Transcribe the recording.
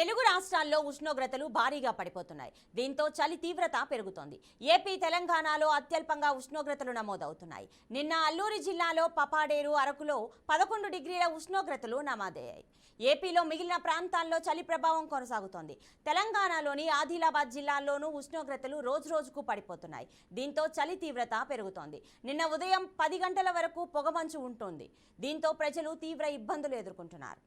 తెలుగు రాష్ట్రాల్లో ఉష్ణోగ్రతలు భారీగా పడిపోతున్నాయి. దీంతో చలి తీవ్రత పెరుగుతోంది. ఏపీ, తెలంగాణలో అత్యల్పంగా ఉష్ణోగ్రతలు నమోదవుతున్నాయి. నిన్న అల్లూరి జిల్లాలో పపాడేరు, అరకులో 11 డిగ్రీల ఉష్ణోగ్రతలు నమోదయ్యాయి. ఏపీలో మిగిలిన ప్రాంతాల్లో చలి ప్రభావం కొనసాగుతోంది. తెలంగాణలోని ఆదిలాబాద్ జిల్లాల్లోనూ ఉష్ణోగ్రతలు రోజురోజుకు పడిపోతున్నాయి. దీంతో చలి తీవ్రత పెరుగుతోంది. నిన్న ఉదయం 10 గంటల వరకు పొగమంచు ఉంటుంది. దీంతో ప్రజలు తీవ్ర ఇబ్బందులు ఎదుర్కొంటున్నారు.